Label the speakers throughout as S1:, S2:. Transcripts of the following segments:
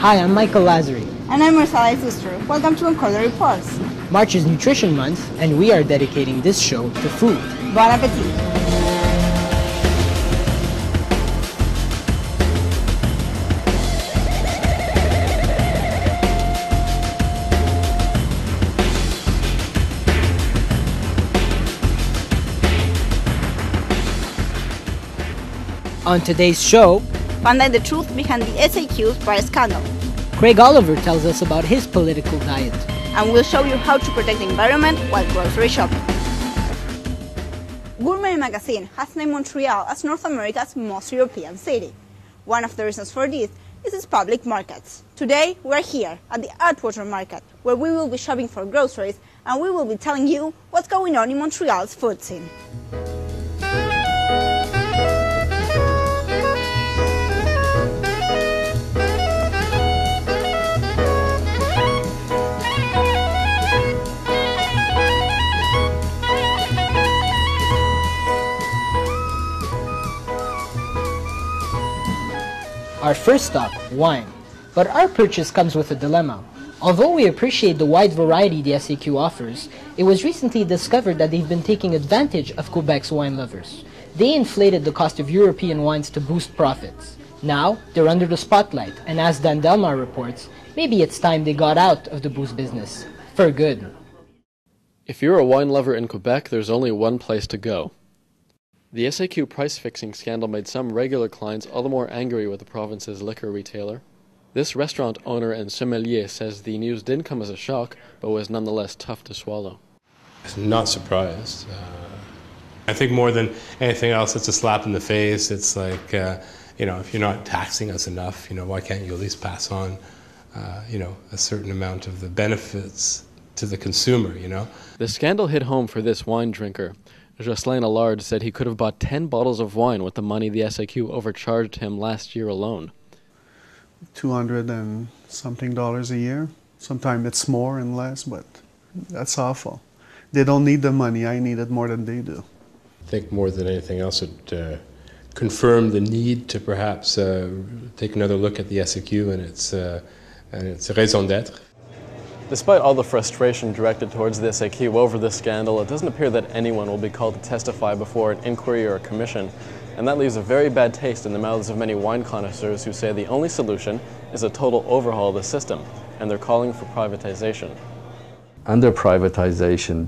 S1: Hi, I'm Michael Lazary.
S2: And I'm Marcela Isustre. Welcome to Concordia Reports.
S1: March is Nutrition Month, and we are dedicating this show to food.
S2: Bon appetit!
S1: On today's show,
S2: Find out the truth behind the SAQ's price scandal.
S1: Craig Oliver tells us about his political diet.
S2: And we'll show you how to protect the environment while grocery shopping. Gourmet magazine has named Montreal as North America's most European city. One of the reasons for this is its public markets. Today, we're here at the Atwater Market, where we will be shopping for groceries, and we will be telling you what's going on in Montreal's food scene.
S1: Our first stop, wine. But our purchase comes with a dilemma. Although we appreciate the wide variety the SAQ offers, it was recently discovered that they've been taking advantage of Quebec's wine lovers. They inflated the cost of European wines to boost profits. Now, they're under the spotlight, and as Dan Delmar reports, maybe it's time they got out of the booze business. For good.
S3: If you're a wine lover in Quebec, there's only one place to go. The SAQ price-fixing scandal made some regular clients all the more angry with the province's liquor retailer. This restaurant owner and sommelier says the news didn't come as a shock, but was nonetheless tough to swallow.
S4: Not surprised. I think more than anything else, it's a slap in the face. It's like, if you're not taxing us enough, why can't you at least pass on, a certain amount of the benefits to the consumer,
S3: The scandal hit home for this wine drinker. Jocelyn Allard said he could have bought 10 bottles of wine with the money the SAQ overcharged him last year alone.
S5: $200 and something a year. Sometimes it's more and less, but that's awful. They don't need the money. I need it more than they do.
S4: I think more than anything else it confirmed the need to perhaps take another look at the SAQ and its raison d'être.
S3: Despite all the frustration directed towards the SAQ over this scandal, it doesn't appear that anyone will be called to testify before an inquiry or a commission, and that leaves a very bad taste in the mouths of many wine connoisseurs who say the only solution is a total overhaul of the system, and they're calling for privatization.
S6: Under privatization,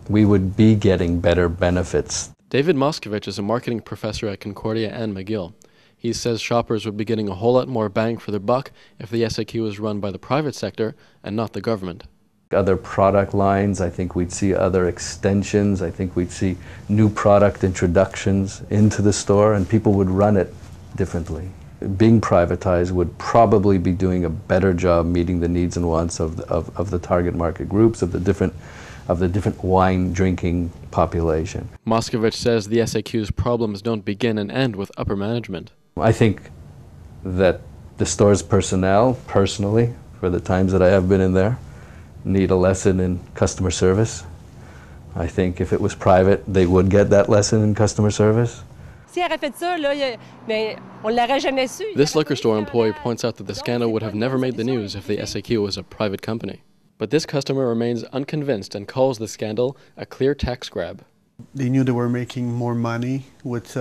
S6: we would be getting better benefits.
S3: David Moskovich is a marketing professor at Concordia and McGill. He says shoppers would be getting a whole lot more bang for their buck if the SAQ was run by the private sector and not the government.
S6: Other product lines, I think we'd see other extensions, I think we'd see new product introductions into the store, and people would run it differently. Being privatized would probably be doing a better job meeting the needs and wants of the target market groups, of the different wine drinking population.
S3: Moskovich says the SAQ's problems don't begin and end with upper management.
S6: I think that the store's personnel, personally, for the times that I have been in there, need a lesson in customer service. I think if it was private, they would get that lesson in customer service.
S3: This liquor store employee points out that the scandal would have never made the news if the SAQ was a private company. But this customer remains unconvinced and calls the scandal a clear tax grab.
S5: They knew they were making more money with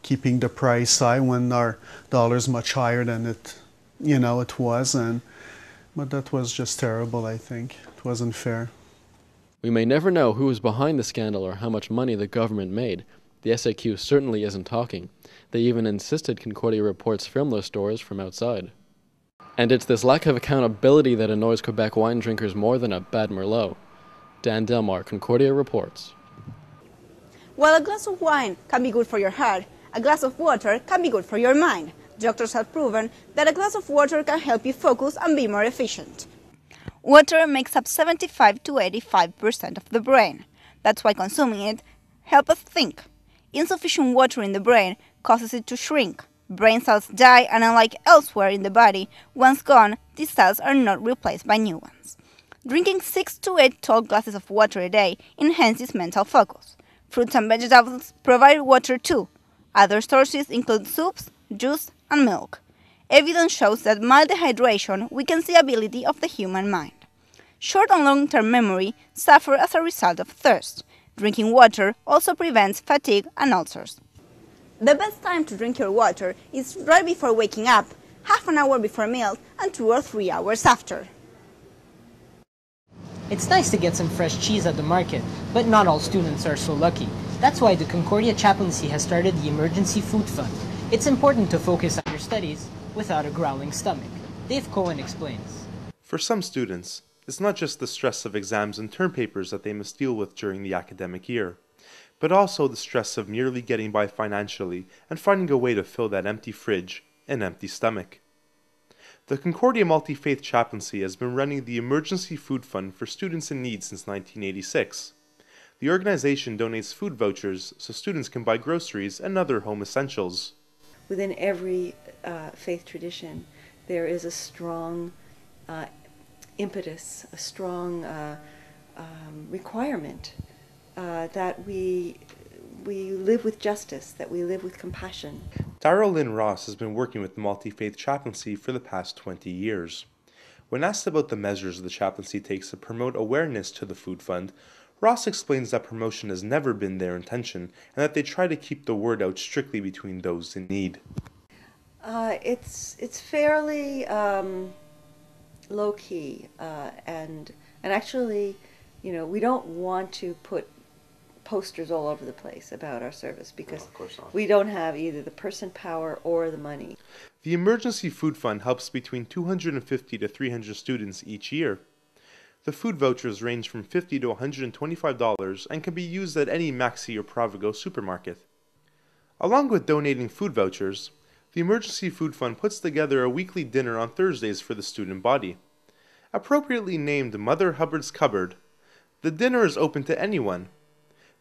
S5: keeping the price high when our dollar's much higher than it was, but that was just terrible. I think it wasn't fair.
S3: We may never know who was behind the scandal or how much money the government made. The SAQ certainly isn't talking. They even insisted Concordia reports film those stores from outside. And it's this lack of accountability that annoys Quebec wine drinkers more than a bad Merlot. Dan Delmar, Concordia reports.
S2: While a glass of wine can be good for your heart, a glass of water can be good for your mind. Doctors have proven that a glass of water can help you focus and be more efficient. Water makes up 75 to 85% of the brain. That's why consuming it helps us think. Insufficient water in the brain causes it to shrink. Brain cells die, and unlike elsewhere in the body, once gone, these cells are not replaced by new ones. Drinking 6 to 8 tall glasses of water a day enhances mental focus. Fruits and vegetables provide water too. Other sources include soups, juice, and milk. Evidence shows that mild dehydration weakens the ability of the human mind. Short and long-term memory suffer as a result of thirst. Drinking water also prevents fatigue and ulcers. The best time to drink your water is right before waking up, half an hour before meals, and 2 or 3 hours after.
S1: It's nice to get some fresh cheese at the market, but not all students are so lucky. That's why the Concordia chaplaincy has started the Emergency Food Fund. It's important to focus on your studies without a growling stomach. Dave Cohen explains.
S7: For some students, it's not just the stress of exams and term papers that they must deal with during the academic year, but also the stress of merely getting by financially and finding a way to fill that empty fridge and empty stomach. The Concordia Multi-Faith Chaplaincy has been running the Emergency Food Fund for students in need since 1986. The organization donates food vouchers so students can buy groceries and other home essentials.
S8: Within every faith tradition, there is a strong impetus, a strong requirement that we live with justice, that we live with compassion.
S7: Darrell Lynn Ross has been working with the Multi-Faith Chaplaincy for the past 20 years. When asked about the measures the chaplaincy takes to promote awareness to the Food Fund, Ross explains that promotion has never been their intention and that they try to keep the word out strictly between those in need.
S8: It's fairly low-key, and actually, you know, we don't want to put posters all over the place about our service because we don't have either the person power or the money.
S7: The Emergency Food Fund helps between 250 to 300 students each year. The food vouchers range from $50 to $125 and can be used at any Maxi or Provigo supermarket. Along with donating food vouchers, the Emergency Food Fund puts together a weekly dinner on Thursdays for the student body. Appropriately named Mother Hubbard's Cupboard, the dinner is open to anyone.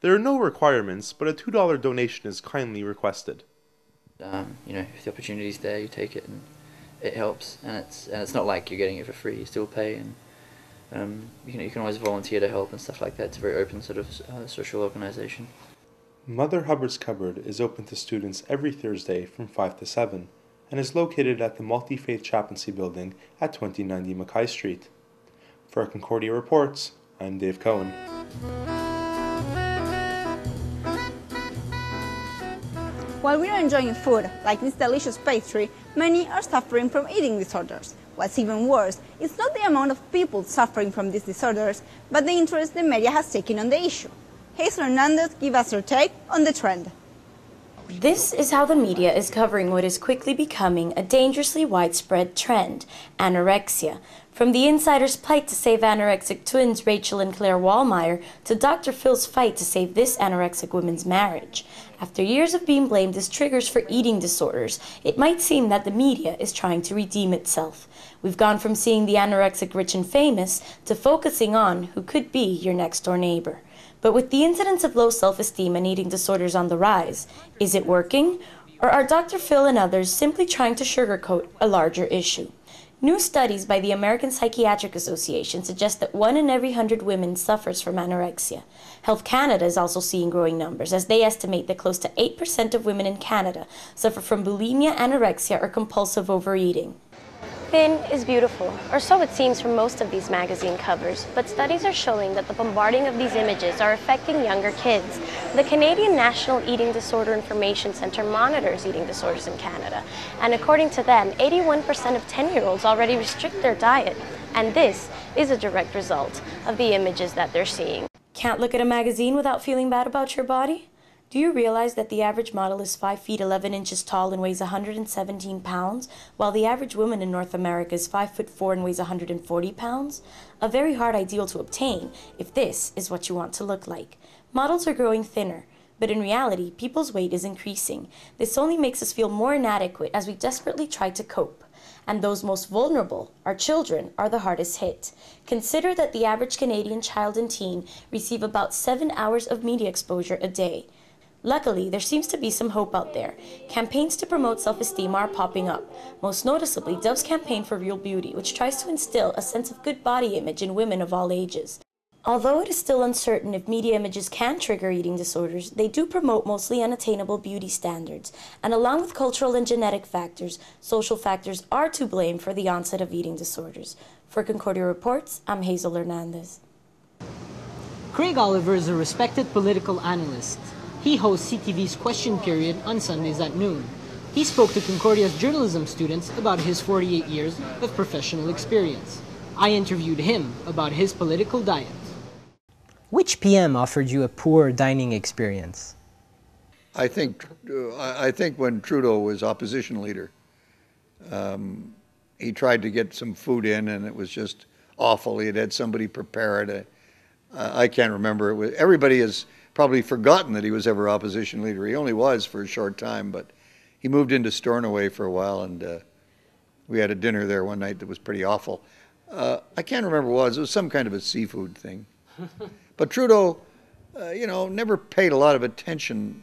S7: There are no requirements, but a $2 donation is kindly requested.
S9: If the opportunity's there, you take it, and it helps. And it's not like you're getting it for free. You still pay, and you can always volunteer to help and stuff like that. It's a very open sort of social organization.
S7: Mother Hubbard's Cupboard is open to students every Thursday from 5 to 7 and is located at the Multi-Faith Chaplaincy Building at 2090 Mackay Street. For Concordia Reports, I'm Dave Cohen.
S2: While we are enjoying food, like this delicious pastry, many are suffering from eating disorders. What's even worse is not the amount of people suffering from these disorders, but the interest the media has taken on the issue. Hazel Hernandez gives us her take on the trend.
S10: This is how the media is covering what is quickly becoming a dangerously widespread trend, anorexia. From the insider's plight to save anorexic twins Rachel and Claire Wallmeyer to Dr. Phil's fight to save this anorexic woman's marriage. After years of being blamed as triggers for eating disorders, it might seem that the media is trying to redeem itself. We've gone from seeing the anorexic rich and famous to focusing on who could be your next-door neighbor. But with the incidence of low self-esteem and eating disorders on the rise, is it working? Or are Dr. Phil and others simply trying to sugarcoat a larger issue? New studies by the American Psychiatric Association suggest that 1 in every 100 women suffers from anorexia. Health Canada is also seeing growing numbers, as they estimate that close to 8% of women in Canada suffer from bulimia, anorexia, or compulsive overeating.
S11: Thin is beautiful, or so it seems from most of these magazine covers, but studies are showing that the bombarding of these images are affecting younger kids. The Canadian National Eating Disorder Information Centre monitors eating disorders in Canada, and according to them, 81% of 10-year-olds already restrict their diet, and this is a direct result of the images that they're seeing.
S10: Can't look at a magazine without feeling bad about your body? Do you realize that the average model is 5 feet 11 inches tall and weighs 117 pounds, while the average woman in North America is 5 foot 4 and weighs 140 pounds? A very hard ideal to obtain if this is what you want to look like. Models are growing thinner, but in reality, people's weight is increasing. This only makes us feel more inadequate as we desperately try to cope. And those most vulnerable, our children, are the hardest hit. Consider that the average Canadian child and teen receive about 7 hours of media exposure a day. Luckily, there seems to be some hope out there. Campaigns to promote self-esteem are popping up, most noticeably Dove's campaign for Real Beauty, which tries to instill a sense of good body image in women of all ages. Although it is still uncertain if media images can trigger eating disorders, they do promote mostly unattainable beauty standards, and along with cultural and genetic factors, social factors are to blame for the onset of eating disorders. For Concordia Reports, I'm Hazel Hernandez.
S1: Craig Oliver is a respected political analyst. He hosts CTV's Question Period on Sundays at noon. He spoke to Concordia's journalism students about his 48 years of professional experience. I interviewed him about his political diet. Which PM offered you a poor dining experience?
S12: I think when Trudeau was opposition leader, he tried to get some food in, and it was just awful. He had somebody prepare it. I can't remember. Everybody has probably forgotten that he was ever opposition leader. He only was for a short time, but he moved into Stornoway for a while, and we had a dinner there one night that was pretty awful. I can't remember what it was. It was some kind of a seafood thing. But Trudeau, never paid a lot of attention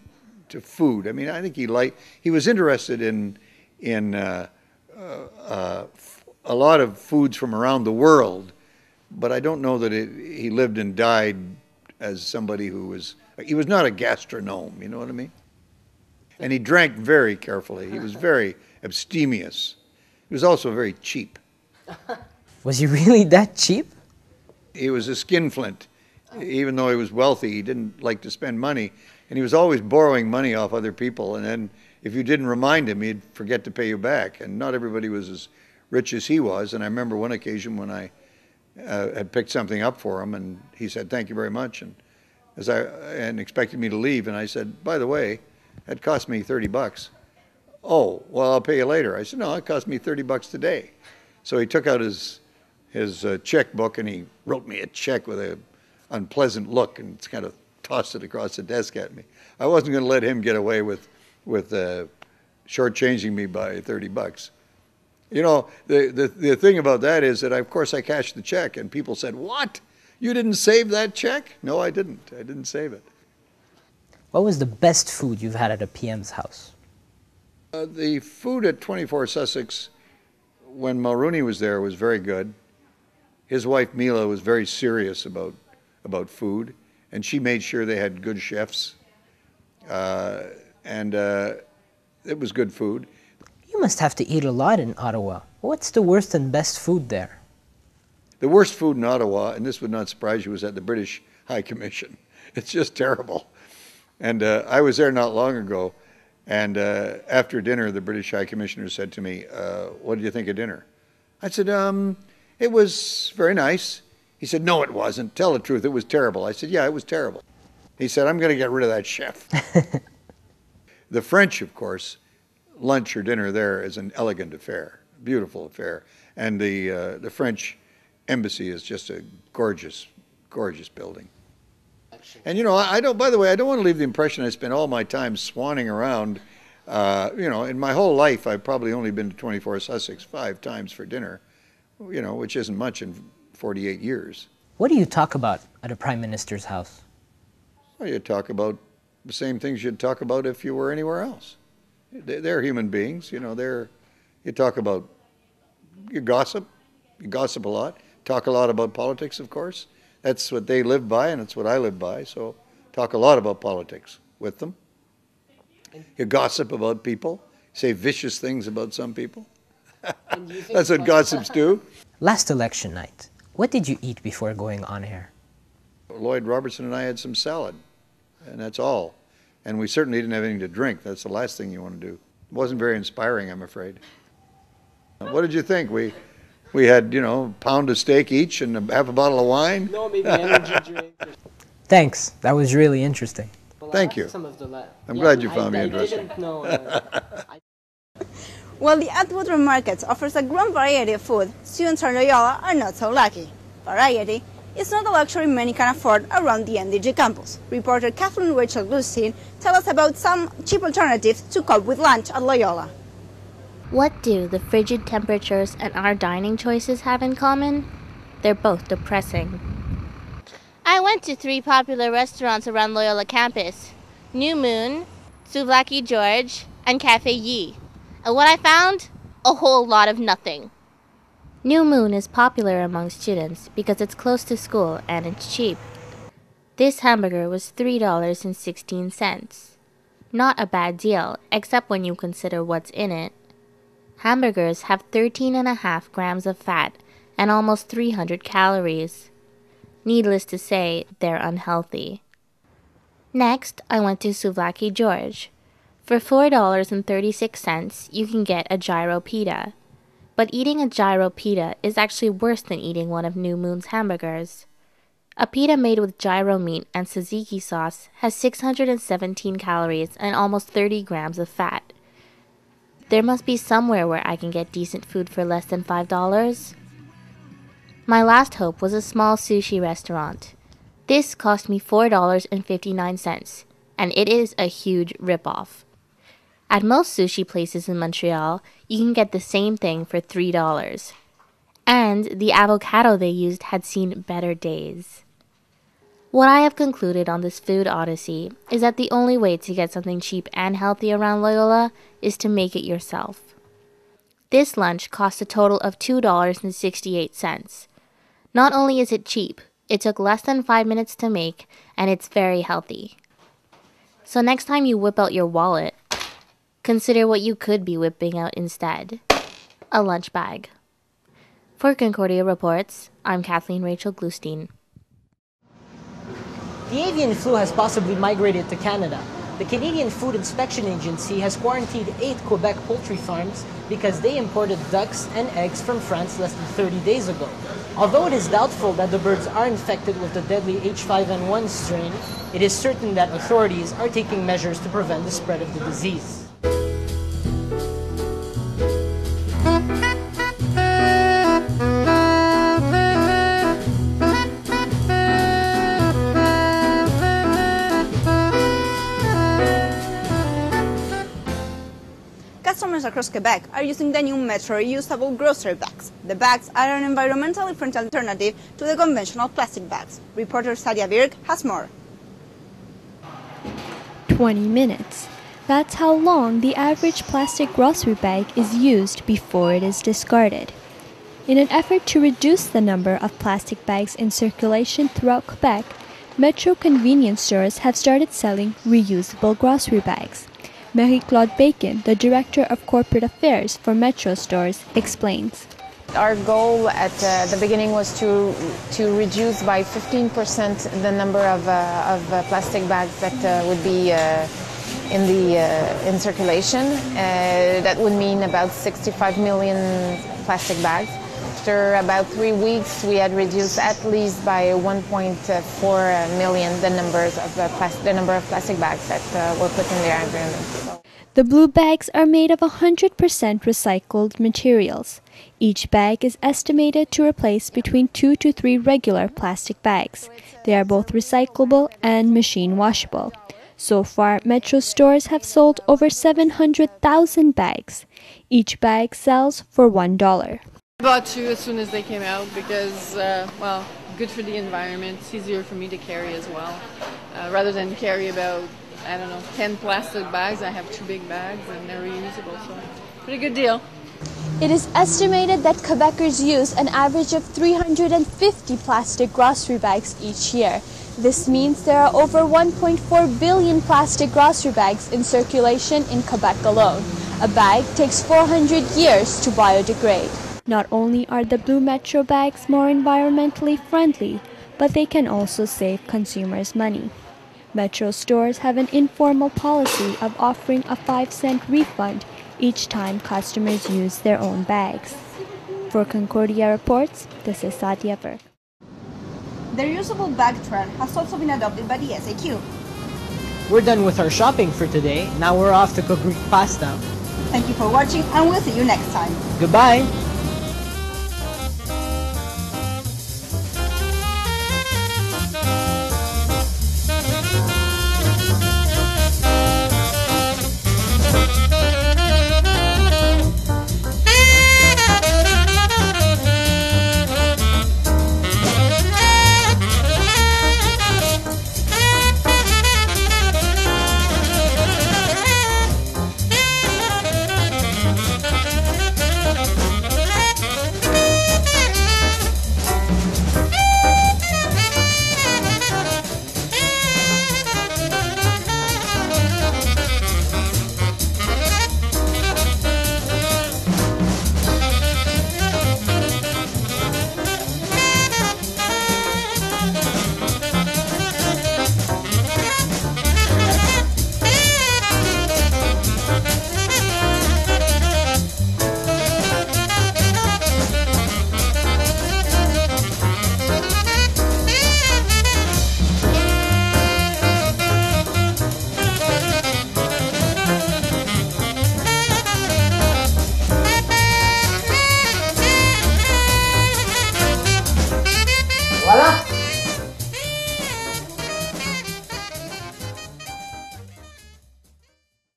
S12: to food. I mean, I think he was interested in a lot of foods from around the world, but I don't know that he lived and died as somebody he was not a gastronome, you know what I mean? And he drank very carefully. He was very abstemious. He was also very cheap.
S1: Was he really that cheap?
S12: He was a skinflint. Even though he was wealthy, he didn't like to spend money. And he was always borrowing money off other people. And then if you didn't remind him, he'd forget to pay you back. And not everybody was as rich as he was. And I remember one occasion when I had picked something up for him, and he said, "Thank you very much," and expected me to leave. And I said, "By the way, it cost me $30. "Oh, well, I'll pay you later." I said, "No, it cost me $30 today." So he took out his checkbook, and he wrote me a check with a unpleasant look, and kind of tossed it across the desk at me. I wasn't going to let him get away with shortchanging me by $30. You know, the thing about that is that, of course, I cashed the check, and people said, "What? You didn't save that check?" No, I didn't. I didn't save it.
S1: What was the best food you've had at a PM's house?
S12: The food at 24 Sussex, when Mulrooney was there, was very good. His wife, Mila, was very serious about food, and she made sure they had good chefs, and it was good food.
S1: You must have to eat a lot in Ottawa. What's the worst and best food there?
S12: The worst food in Ottawa, and this would not surprise you, was at the British High Commission. It's just terrible. And I was there not long ago, and after dinner, the British High Commissioner said to me, "What did you think of dinner?" I said, "It was very nice." He said, "No, it wasn't. Tell the truth. It was terrible." I said, "Yeah, it was terrible." He said, "I'm going to get rid of that chef." The French, of course, lunch or dinner there is an elegant affair, beautiful affair. And the French embassy is just a gorgeous, gorgeous building. And, by the way, I don't want to leave the impression I spent all my time swanning around. In my whole life, I've probably only been to 24 Sussex 5 times for dinner, which isn't much in 48 years.
S1: What do you talk about at a Prime Minister's house?
S12: Well, you talk about the same things you'd talk about if you were anywhere else. They're human beings, you gossip a lot, talk a lot about politics, of course. That's what they live by, and it's what I live by, so talk a lot about politics with them. You gossip about people, say vicious things about some people. That's what gossips do.
S1: Last election night, what did you eat before going on air?
S12: Lloyd Robertson and I had some salad, and that's all. And we certainly didn't have anything to drink. That's the last thing you want to do. It wasn't very inspiring, I'm afraid. What did you think? We had, pound of steak each and half a bottle of wine.
S1: No, maybe energy drinks. Thanks. That was really interesting.
S12: Thank you. I'm glad you found me interesting.
S2: While the Atwater Market offers a grand variety of food, students at Loyola are not so lucky. Variety is not a luxury many can afford around the NDG campus. Reporter Kathleen Rachel Glustin tells us about some cheap alternatives to cope with lunch at Loyola.
S11: What do the frigid temperatures and our dining choices have in common? They're both depressing. I went to 3 popular restaurants around Loyola campus: New Moon, Souvlaki George, and Cafe Yi. And what I found? A whole lot of nothing.
S13: New Moon is popular among students because it's close to school and it's cheap. This hamburger was $3.16. Not a bad deal, except when you consider what's in it. Hamburgers have 13.5 grams of fat and almost 300 calories. Needless to say, they're unhealthy. Next, I went to Souvlaki George. For $4.36, you can get a gyro pita. But eating a gyro pita is actually worse than eating one of New Moon's hamburgers. A pita made with gyro meat and tzatziki sauce has 617 calories and almost 30 grams of fat. There must be somewhere where I can get decent food for less than $5. My last hope was a small sushi restaurant. This cost me $4.59, and it is a huge ripoff. At most sushi places in Montreal, you can get the same thing for $3. And the avocado they used had seen better days. What I have concluded on this food odyssey is that the only way to get something cheap and healthy around Loyola is to make it yourself. This lunch cost a total of $2.68. Not only is it cheap, it took less than 5 minutes to make, and it's very healthy. So next time you whip out your wallet, consider what you could be whipping out instead. A lunch bag. For Concordia Reports, I'm Kathleen Rachel Glustein.
S1: The avian flu has possibly migrated to Canada. The Canadian Food Inspection Agency has quarantined 8 Quebec poultry farms because they imported ducks and eggs from France less than 30 days ago. Although it is doubtful that the birds are infected with the deadly H5N1 strain, it is certain that authorities are taking measures to prevent the spread of the disease.
S2: Customers across Quebec are using the new Metro reusable grocery bags. The bags are an environmentally friendly alternative to the conventional plastic bags. Reporter Sadia Birk has more.
S14: 20 minutes. That's how long the average plastic grocery bag is used before it is discarded. In an effort to reduce the number of plastic bags in circulation throughout Quebec, Metro convenience stores have started selling reusable grocery bags. Marie-Claude Bacon, the Director of Corporate Affairs for Metro Stores, explains.
S15: Our goal at the beginning was to reduce by 15% the number of plastic bags that would be in circulation. That would mean about 65 million plastic bags. After about 3 weeks, we had reduced at least by 1.4 million the number of plastic bags that were put in the environment.
S14: The blue bags are made of 100% recycled materials. Each bag is estimated to replace between 2 to 3 regular plastic bags. They are both recyclable and machine washable. So far, Metro stores have sold over 700,000 bags. Each bag sells for $1.
S16: I bought 2 as soon as they came out because, well, good for the environment. It's easier for me to carry as well. Rather than carry about, 10 plastic bags, I have 2 big bags and they're reusable, so pretty good deal.
S14: It is estimated that Quebecers use an average of 350 plastic grocery bags each year. This means there are over 1.4 billion plastic grocery bags in circulation in Quebec alone. A bag takes 400 years to biodegrade. Not only are the blue Metro bags more environmentally friendly, but they can also save consumers money. Metro stores have an informal policy of offering a 5-cent refund each time customers use their own bags. For Concordia Reports, this is Sadia Burke.
S2: The reusable bag trend has also been adopted by the SAQ.
S1: We're done with our shopping for today. Now we're off to cook Greek pasta.
S2: Thank you for watching, and we'll see you next time.
S1: Goodbye!